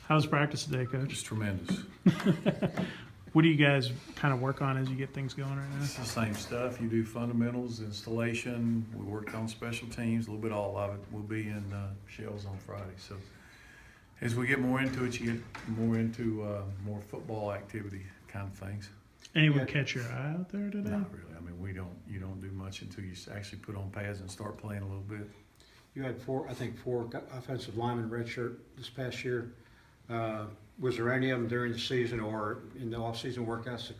How's practice today, Coach? It's tremendous. What do you guys kind of work on as you get things going right now? It's the same stuff. You do fundamentals, installation. We worked on special teams. A little bit all of it. We'll be in shells on Friday. So as we get more into it, you get more into more football activity kind of things. Anyone catch your eye out there today? Not really. I mean, you don't do much until you actually put on pads and start playing a little bit. You had four offensive linemen redshirt this past year. Was there any of them during the season or in the off-season workouts?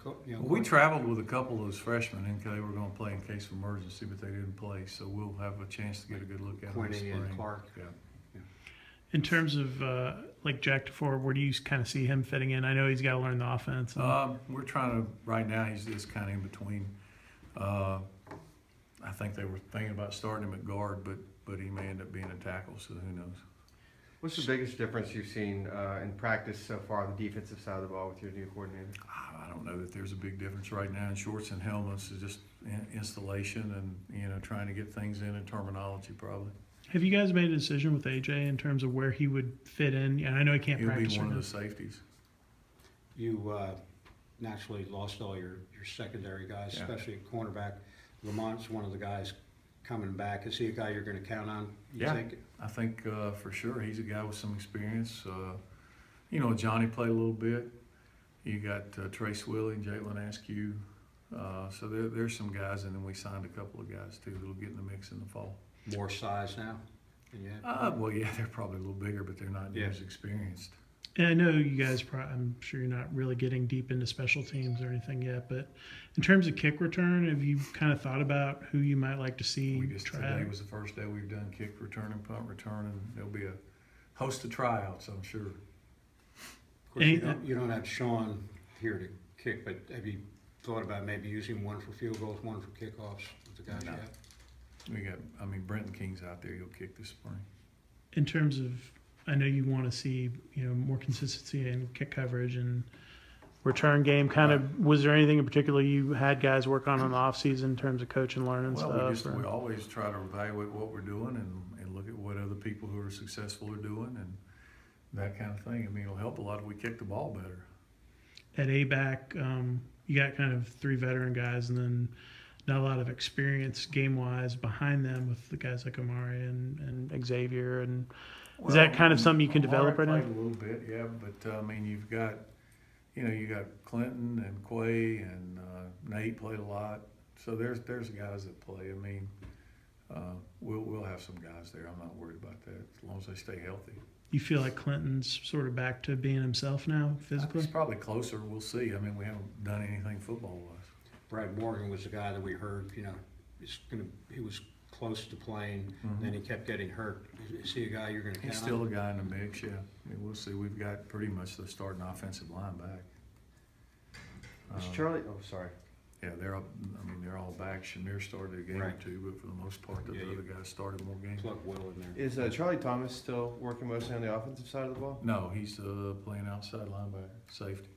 We traveled with a couple of those freshmen, and they were going to play in case of emergency, but they didn't play. So we'll have a chance to get a good look at them in the spring. and Clark. Yeah. In terms of like Jack DeFore, where do you kind of see him fitting in? I know he's got to learn the offense. We're trying to, right now, he's just kind of in between. I think they were thinking about starting him at guard, but he may end up being a tackle, so who knows. What's the biggest difference you've seen in practice so far on the defensive side of the ball with your new coordinator? I don't know that there's a big difference right now in shorts and helmets. It's just installation and, trying to get things in terminology probably. Have you guys made a decision with AJ in terms of where he would fit in? And I know he can't practice. He'll be one of the safeties. You naturally lost all your secondary guys, especially at cornerback. Lamont's one of the guys coming back. Is he a guy you're going to count on, you think? I think for sure. He's a guy with some experience. Johnny played a little bit. You got Trey Swilling, Jalen Askew. So there's some guys, and then we signed a couple of guys, too, that'll get in the mix in the fall. More size now than you had? Well, yeah, they're probably a little bigger, but they're not as experienced. And I know you guys, I'm sure you're not really getting deep into special teams or anything yet, but in terms of kick return, have you kind of thought about who you might like to see Today was the first day we've done kick return and punt return, and there'll be a host of tryouts, I'm sure. Of course, you don't have Sean here to kick, but have you thought about maybe using one for field goals, one for kickoffs with the guys you have? Brenton King's out there. He'll kick this spring. In terms of, I know you want to see, more consistency in kick coverage and return game. Was there anything in particular you had guys work on the off season in terms of coaching, learning stuff? We always try to evaluate what we're doing and look at what other people who are successful are doing and that kind of thing. It'll help a lot if we kick the ball better. At A-back, you got kind of three veteran guys and then not a lot of experience game-wise behind them with the guys like Amari and Xavier. And is that kind of something you can develop right now? A little bit, yeah. But you've got, you got Clinton and Quay and Nate played a lot. So there's guys that play. We'll have some guys there. I'm not worried about that as long as they stay healthy. You feel like Clinton's sort of back to being himself now physically? He's probably closer. We'll see. We haven't done anything football-wise. Brad Morgan was the guy that we heard, he was close to playing, and then he kept getting hurt. Is he a guy you're going to count on? He's still a guy in the mix, yeah. We'll see. We've got pretty much the starting offensive line back. Is Charlie? Oh, sorry. Yeah, they're all back. Shamir started a game or two, but for the most part, the other guys started more games. Plug Will in there. Is Charlie Thomas still working mostly on the offensive side of the ball? No, he's playing outside linebacker, safety.